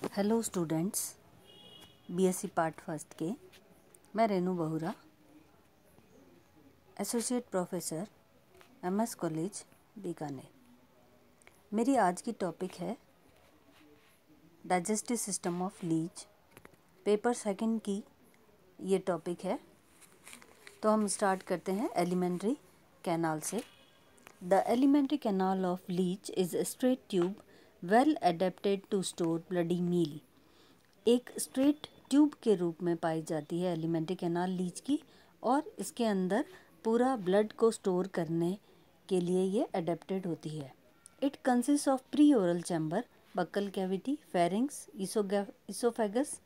Hello students, BSc part first के मैं Renu Bahura, associate professor MS college Bikaner. मेरी आज की टॉपिक है digestive system of leech. Paper second की ये टॉपिक है। तो हम स्टार्ट करते हैं एलिमेंट्री कैनाल से। The elementary canal of leech is a straight tube well adapted to store bloody meal. एक स्ट्रेट ट्यूब के रूप में पाई जाती है एलिमेंट्री कैनाल लीच की, और इसके अंदर पूरा ब्लड को स्टोर करने के लिए ये अडेप्टेड होती है। It consist of pre oral chamber, buccal cavity, pharynx, oesophagus,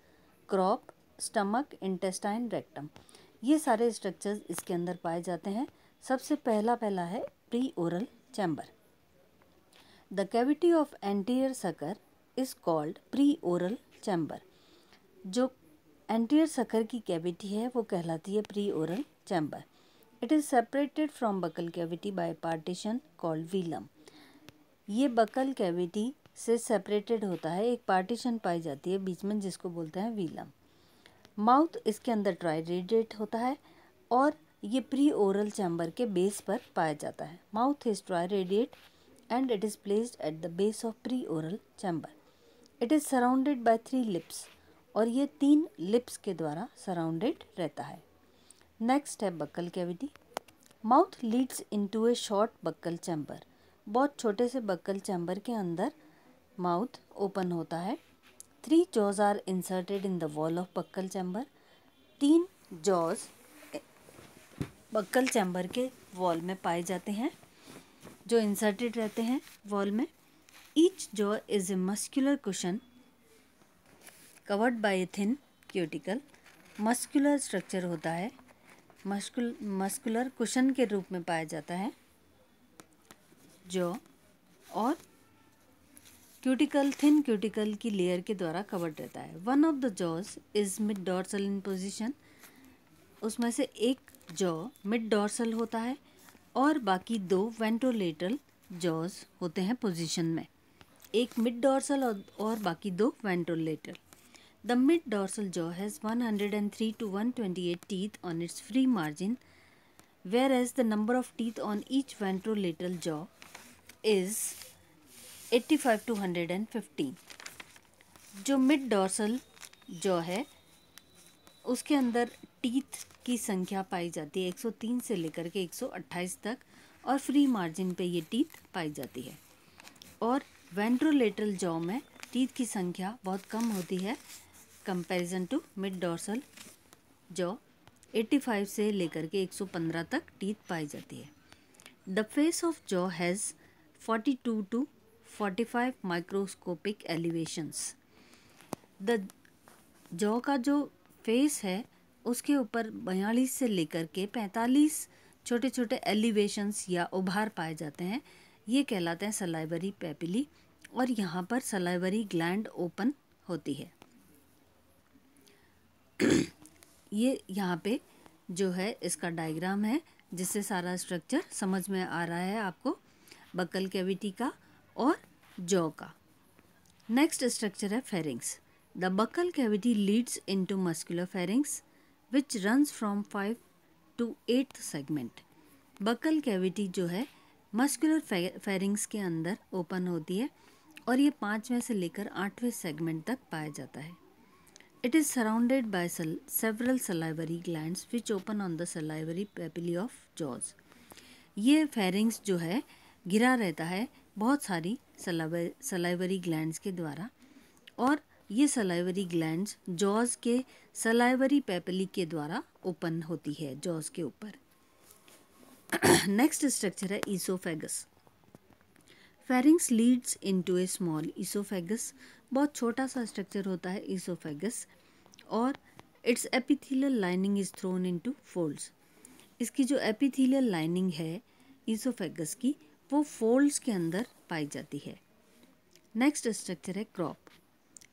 crop, stomach, intestine, rectum. ये सारे स्ट्रक्चर्स इसके अंदर पाए जाते हैं। सबसे पहला है pre oral chamber. The cavity of anterior sucker is called pre oral chamber. जो एंटीरियर सकर की कैविटी है वो कहलाती है pre oral chamber. It is separated from buccal cavity by partition called velum. ये बकल कैविटी से separated होता है, एक पार्टीशन पाई जाती है बीच में जिसको बोलते हैं वीलम। माउथ इसके अंदर ट्राइरेडिएट होता है और ये प्री ओरल चैम्बर के बेस पर पाया जाता है। Mouth is triradiate and it is placed at the base of pre-oral chamber. It is surrounded by 3 lips और ये 3 lips के द्वारा सराउंडेड रहता है। नेक्स्ट है buccal cavity. Mouth leads into a short buccal chamber. बहुत छोटे से बक्कल चैम्बर के अंदर माउथ ओपन होता है। 3 jaws are inserted in the wall of buccal chamber. 3 jaws buccal chamber के वॉल में पाए जाते हैं जो इंसर्टेड रहते हैं वॉल में। Each jaw is a muscular cushion covered by a thin cuticle. Muscular structure होता है, मस्कुलर कुशन के रूप में पाया जाता है जॉ, और क्यूटिकल थिन क्यूटिकल की लेयर के द्वारा कवर्ड रहता है। One of the jaws is mid dorsal in position. उसमें से एक जॉ मिड डॉर्सल होता है और बाकी 2 वेंट्रोलेटरल जॉज होते हैं पोजीशन में। एक मिड डॉर्सल और बाकी 2 ventrolateral. The mid dorsal jaw has 103 to 128 teeth on its free margin, whereas the number of teeth on each ventrolateral jaw is 85 to 115. जो मिड डॉर्सल जॉ है उसके अंदर टीथ की संख्या पाई जाती है 103 से लेकर के 128 तक, और फ्री मार्जिन पे ये टीथ पाई जाती है। और वेंट्रोलेटरल जॉ में टीथ की संख्या बहुत कम होती है comparison to mid dorsal jaw. 85 से लेकर के 115 तक टीथ पाई जाती है। The face of jaw has 42 to 45 microscopic elevations. The jaw का जो फेस है उसके ऊपर 42 से लेकर के 45 छोटे छोटे एलिवेशंस या उभार पाए जाते हैं। ये कहलाते हैं सलाइवरी पेपिली, और यहाँ पर सलाइवरी ग्लैंड ओपन होती है। ये यहाँ पे जो है इसका डायग्राम है जिससे सारा स्ट्रक्चर समझ में आ रहा है आपको, बक्कल कैविटी का और जॉ का। नेक्स्ट स्ट्रक्चर है pharynx. The buccal cavity leads into muscular pharynx which runs from 5 to 8th segment. Buccal cavity जो है मस्कुलर फेरिंग्स के अंदर ओपन होती है और ये 5वें से लेकर 8वें सेगमेंट तक पाया जाता है। It is surrounded by several salivary glands which open on the salivary papillae of jaws. ये फेरिंग्स जो है घिरा रहता है बहुत सारी सलाइवरी ग्लैंड्स के द्वारा, और ये सलाइवरी ग्लैंड्स जॉज के सलाइवरी पेपिली के द्वारा ओपन होती है जॉज के ऊपर। नेक्स्ट स्ट्रक्चर है ईसोफेगस। फेरिंग्स लीड्स इनटू ए स्मॉल ईसोफेगस। बहुत छोटा सा स्ट्रक्चर होता है ईसोफेगस, और it's epithelial lining is throne into folds. इसकी जो एपिथेलियल लाइनिंग है ईसोफेगस की वो फोल्ड्स के अंदर पाई जाती है। नेक्स्ट स्ट्रक्चर है crop.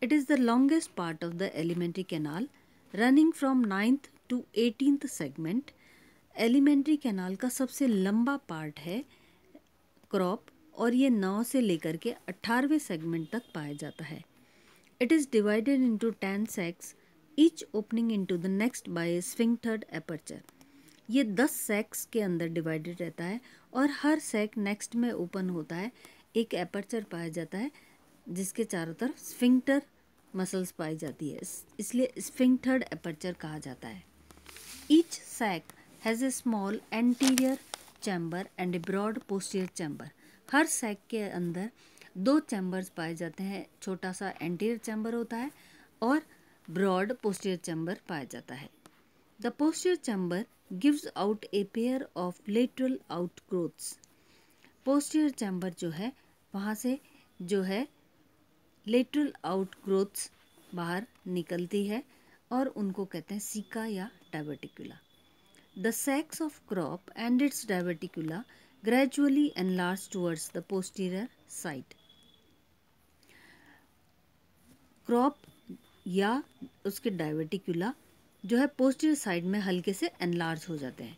It is the longest part of the alimentary canal running from 9th to 18th segment. Alimentary canal का सबसे लंबा पार्ट है क्रॉप, और ये 9 से लेकर के 18वें सेगमेंट तक पाया जाता है। It is divided into 10 sacs, each opening into the next by a sphinctered aperture. ये 10 सैक्स के अंदर डिवाइडेड रहता है और हर सैक नेक्स्ट में ओपन होता है, एक एपर्चर पाया जाता है जिसके चारों तरफ स्फिंक्टर मसल्स पाई जाती है, इसलिए स्फिंक्टर्ड एपर्चर कहा जाता है. Each sac has a small anterior chamber and a broad posterior chamber. हर सैक के अंदर 2 चैम्बर्स पाए जाते हैं, छोटा सा एंटीरियर चैम्बर होता है और ब्रॉड पोस्टीरियर चैम्बर पाया जाता है. The posterior chamber gives out a pair of lateral outgrowths. Posterior chamber जो है वहाँ से जो है लेटरल आउटग्रोथ्स बाहर निकलती है और उनको कहते हैं सीका या diverticula. The sacs of crop and its diverticula gradually enlarge towards the posterior side. Crop या उसके डाइवर्टिकुला जो है पोस्टीरियर साइड में हल्के से एनलार्ज हो जाते हैं.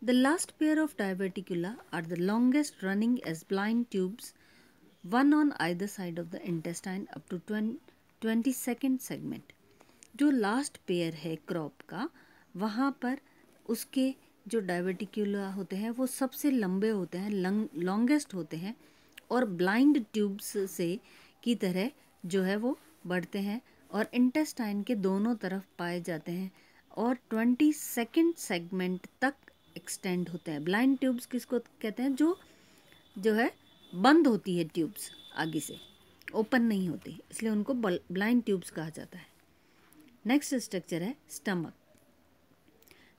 The last pair of diverticula are the longest running as blind tubes, one on either side of the intestine up to 22nd segment. जो लास्ट पेयर है क्रॉप का, वहाँ पर उसके जो डाइवर्टिकुला होते हैं वो सबसे लंबे होते हैं, लॉन्गेस्ट होते हैं और ब्लाइंड ट्यूब्स से की तरह जो है वो बढ़ते हैं और इंटेस्टाइन के दोनों तरफ पाए जाते हैं और 22nd सेगमेंट तक एक्सटेंड होते हैं. ब्लाइंड ट्यूब्स किसको कहते हैं? जो है बंद होती है ट्यूब्स, आगे से ओपन नहीं होती, इसलिए उनको ब्लाइंड ट्यूब्स कहा जाता है. नेक्स्ट स्ट्रक्चर है stomach.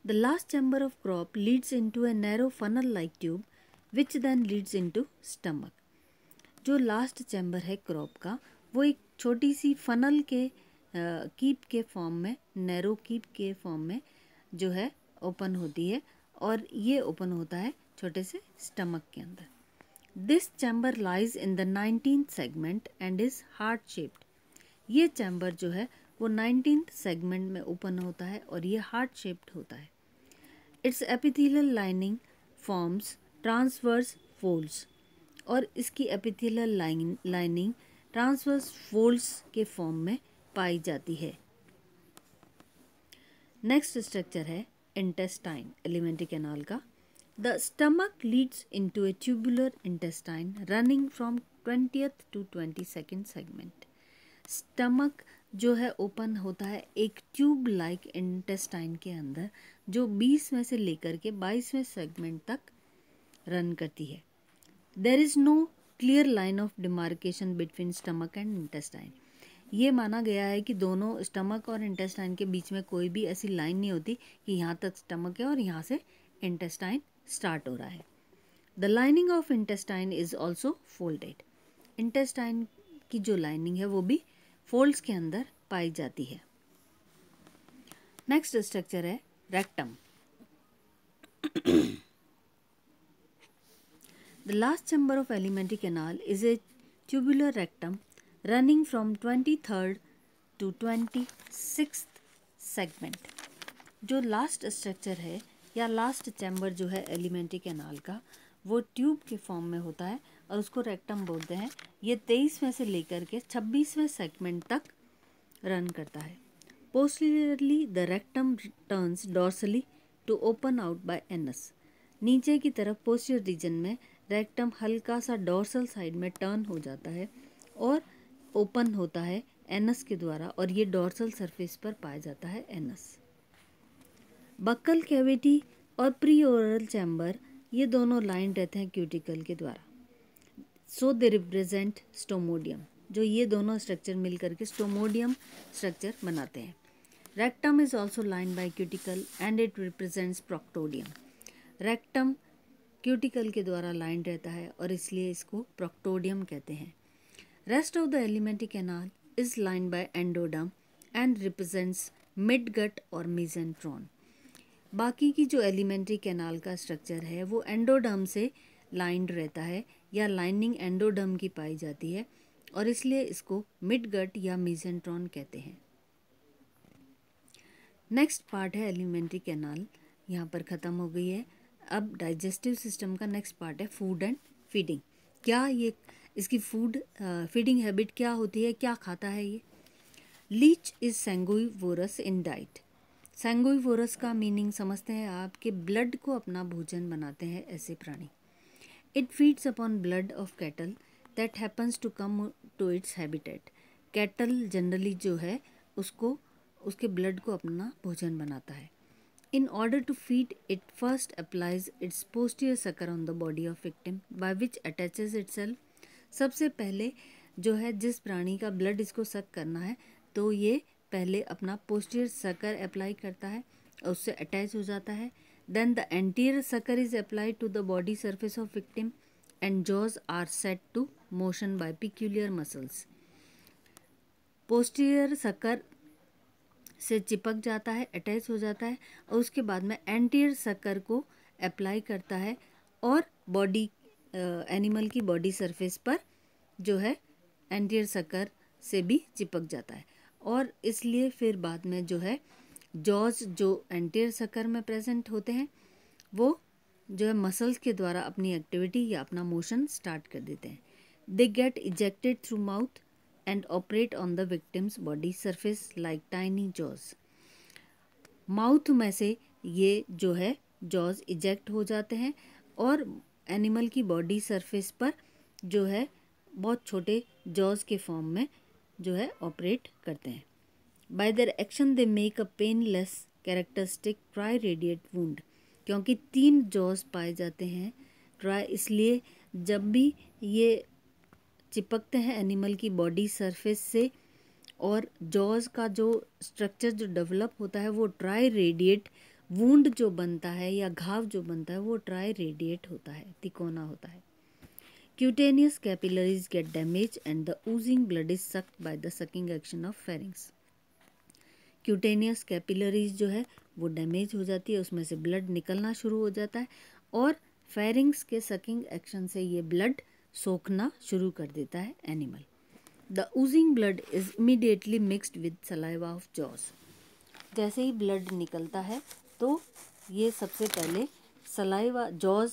The last chamber of crop leads into a narrow funnel like tube which then leads into stomach. जो लास्ट चैम्बर है क्रॉप का वो एक छोटी सी फनल के कीप के फॉर्म में, नैरो कीप के फॉर्म में जो है ओपन होती है और ये ओपन होता है छोटे से स्टमक के अंदर. This chamber lies in the 19th segment and is heart shaped. ये चैम्बर जो है वो 19th सेगमेंट में ओपन होता है और ये हार्ट शेप्ड होता है. It's epithelial lining forms transverse folds और इसकी एपिथेलियल लाइनिंग ट्रांसवर्स फोल्ड्स के फॉर्म में पाई जाती है. नेक्स्ट स्ट्रक्चर है इंटेस्टाइन, एलिमेंट्री कैनाल का. The stomach Leeds into A tubular intestine running from 20th to 22nd segment. Stomach जो है ओपन होता है एक ट्यूब लाइक इंटेस्टाइन के अंदर जो 20 में से लेकर के 22वें सेगमेंट तक रन करती है. There is no clear line of demarcation between stomach and intestine. ये माना गया है कि दोनों स्टमक और इंटेस्टाइन के बीच में कोई भी ऐसी लाइन नहीं होती कि यहाँ तक स्टमक है और यहाँ से इंटेस्टाइन स्टार्ट हो रहा है. The lining of intestine is also folded. Intestine की जो लाइनिंग है वो भी फोल्ड्स के अंदर पाई जाती है. नेक्स्ट स्ट्रक्चर है rectum. The last chamber of alimentary canal is a tubular rectum running from 23rd to 26th segment. जो लास्ट स्ट्रक्चर है या लास्ट चैम्बर जो है एलिमेंट्री कैनाल का वो ट्यूब के फॉर्म में होता है और उसको रेक्टम बोलते हैं. ये 23वें से लेकर के 26वें सेगमेंट तक रन करता है. Posteriorly the rectum turns dorsally to open out by anus. नीचे की तरफ पोस्टीरियर रीजन में रेक्टम हल्का सा डॉर्सल साइड में टर्न हो जाता है और ओपन होता है एनस के द्वारा और ये डॉर्सल सरफेस पर पाया जाता है एनस. बक्कल कैविटी और प्री ओरल चैम्बर ये दोनों लाइन रहते हैं क्यूटिकल के द्वारा. सो दे रिप्रेजेंट स्टोमोडियम. जो ये दोनों स्ट्रक्चर मिलकर के स्टोमोडियम स्ट्रक्चर बनाते हैं. Rectum is also line by cuticle and it represents proctodaeum. Rectum cuticle के द्वारा लाइन रहता है और इसलिए इसको प्रोक्टोडियम कहते हैं. Rest of the alimentary canal is lined by endoderm and represents midgut or mesenteron. बाकी की जो एलिमेंट्री कैनाल का स्ट्रक्चर है वो एंडोडर्म से लाइंड रहता है या लाइनिंग एंडोडर्म की पाई जाती है और इसलिए इसको मिडगट या मीजेंट्रॉन कहते हैं. नेक्स्ट पार्ट है एलिमेंट्री कैनाल, यहाँ पर ख़त्म हो गई है. अब डाइजेस्टिव सिस्टम का नेक्स्ट पार्ट है फूड एंड फीडिंग. क्या ये इसकी फीडिंग हैबिट क्या होती है, क्या खाता है ये. Leech is sanguivorous in diet. Sanguivorous का मीनिंग समझते हैं आप कि ब्लड को अपना भोजन बनाते हैं ऐसे प्राणी। It feeds upon blood of cattle that happens to come to its habitat. Cattle generally जो है उसको उसके ब्लड को अपना भोजन बनाता है। In order to feed, it first applies its posterior sucker on the body of victim, by which attaches itself। सबसे पहले जो है जिस प्राणी का ब्लड इसको सक करना है तो ये पहले अपना पोस्टीरियर सकर अप्लाई करता है और उससे अटैच हो जाता है। Then the anterior sucker is applied to the body surface of victim and jaws are set to motion by peculiar muscles. Posterior sucker से चिपक जाता है, अटैच हो जाता है और उसके बाद में एंटीरियर सकर को अप्लाई करता है और बॉडी एनिमल की बॉडी सरफेस पर जो है एंटीरियर सकर से भी चिपक जाता है और इसलिए फिर बाद में जो है जॉज जो एंटीरियर सकर में प्रेजेंट होते हैं वो जो है मसल्स के द्वारा अपनी एक्टिविटी या अपना मोशन स्टार्ट कर देते हैं। They get ejected through mouth and operate on the victim's body surface like tiny jaws। Mouth में से ये जो है जॉज इजेक्ट हो जाते हैं और एनिमल की बॉडी सरफेस पर जो है बहुत छोटे जॉज के फॉर्म में जो है ऑपरेट करते हैं। Bye their action they make a painless characteristic try radiate wound. क्योंकि 3 जॉज पाए जाते हैं ट्राई, इसलिए जब भी ये चिपकते हैं एनिमल की बॉडी सरफेस से और जॉज का जो स्ट्रक्चर जो डेवलप होता है वो ट्राई रेडिएट वुंड जो बनता है या घाव जो बनता है वो ट्राई रेडिएट होता है, तिकोना होता है। Cutaneous capillaries gate damage and the Ojing blood is sucked by the sucking action of pharynx. Cutaneous capillaries जो है वो डैमेज हो जाती है, उसमें से ब्लड निकलना शुरू हो जाता है और फेरिंग्स के सकिंग एक्शन से ये ब्लड सोखना शुरू कर देता है animal. The Ojing blood is immediately mixed with saliva of jaws. जैसे ही ब्लड निकलता है तो ये सबसे पहले सलाइवा जॉज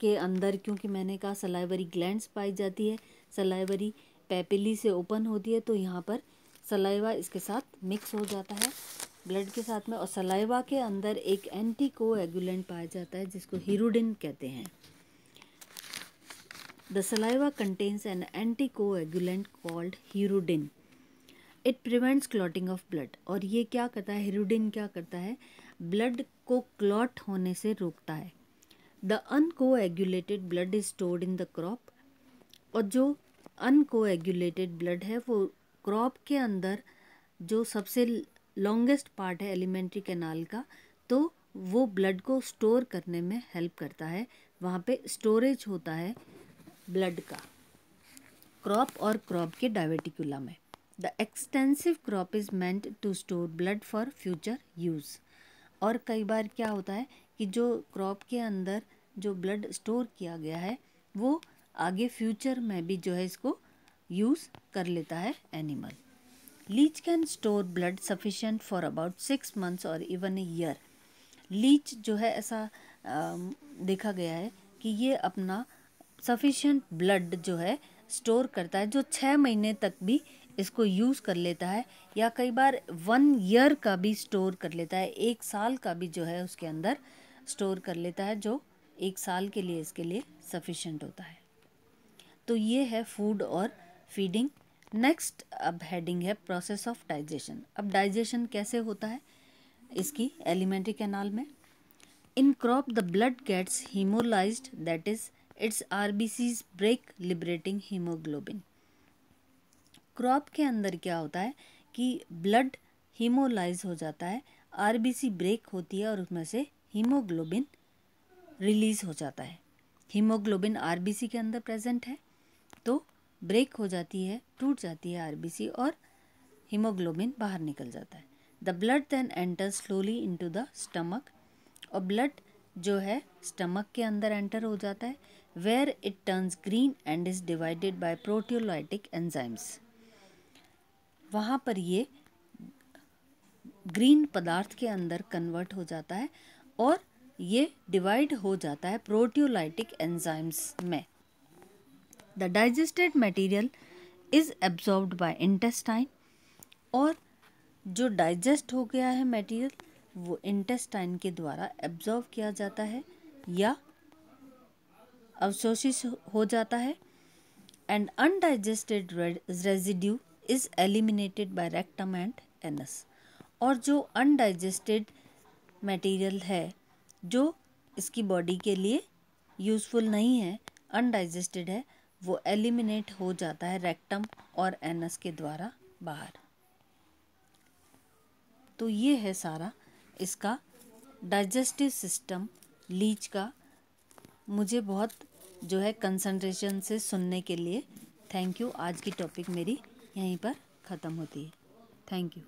के अंदर, क्योंकि मैंने कहा सलाइवरी ग्लैंड्स पाई जाती है, सलाइवरी पेपिली से ओपन होती है, तो यहाँ पर सलाइवा इसके साथ मिक्स हो जाता है ब्लड के साथ में और सलाइवा के अंदर एक एंटीकोएगुलेंट पाया जाता है जिसको हिरुडिन कहते हैं। The saliva contains an anticoagulant called hirudin. It prevents clotting of blood। और ये क्या करता है, हिरुडिन क्या करता है, ब्लड को क्लॉट होने से रोकता है। The uncoagulated blood is stored in the crop। और जो uncoagulated blood है वो क्रॉप के अंदर जो सबसे लॉन्गेस्ट पार्ट है एलिमेंट्री कैनाल का, तो वो ब्लड को स्टोर करने में हेल्प करता है। वहाँ पे स्टोरेज होता है ब्लड का क्रॉप और क्रॉप के डायवेटिकुला में। The extensive crop is meant to store blood for future use. और कई बार क्या होता है कि जो क्रॉप के अंदर जो ब्लड स्टोर किया गया है वो आगे फ्यूचर में भी जो है इसको यूज़ कर लेता है animal. Leech can store blood sufficient for about 6 months और इवन ए ईयर। लीच जो है ऐसा देखा गया है कि ये अपना सफिशिएंट ब्लड जो है स्टोर करता है जो 6 महीने तक भी इसको यूज़ कर लेता है या कई बार 1 year का भी स्टोर कर लेता है, 1 साल का भी जो है उसके अंदर स्टोर कर लेता है, जो 1 साल के लिए इसके लिए सफिशिएंट होता है। तो ये है फूड और फीडिंग। नेक्स्ट अब हेडिंग है प्रोसेस ऑफ डाइजेशन। अब डाइजेशन कैसे होता है इसकी एलिमेंट्री कैनाल में। In crop the blood gets haemolysed, that is its RBCs break liberating haemoglobin. Crop के अंदर क्या होता है कि ब्लड हीमोलाइज हो जाता है, आरबीसी ब्रेक होती है और उसमें से हीमोग्लोबिन रिलीज हो जाता है। हीमोग्लोबिन आरबीसी के अंदर प्रेजेंट है तो ब्रेक हो जाती है, टूट जाती है आरबीसी और हीमोग्लोबिन बाहर निकल जाता है। The blood then enter slowly into the stomach. और ब्लड जो है स्टमक के अंदर एंटर हो जाता है, where it turns green and is divided by proteolytic enzymes. वहाँ पर ये ग्रीन पदार्थ के अंदर कन्वर्ट हो जाता है और ये डिवाइड हो जाता है प्रोटियोलाइटिक एंजाइम्स में। The digested material is absorbed bye intestine और जो डाइजेस्ट हो गया है मटेरियल वो इंटेस्टाइन के द्वारा एब्जॉर्व किया जाता है या अवशोषित हो जाता है, and undigested residue is eliminated bye rectum and anus. और जो अनडाइजेस्टेड मटेरियल है जो इसकी बॉडी के लिए यूज़फुल नहीं है, अनडाइजेस्टेड है, वो एलिमिनेट हो जाता है रेक्टम और एनस के द्वारा बाहर। तो ये है सारा इसका डाइजेस्टिव सिस्टम लीच का। मुझे बहुत जो है कंसंट्रेशन से सुनने के लिए थैंक यू। आज की टॉपिक मेरी यहीं पर ख़त्म होती है। Thank you.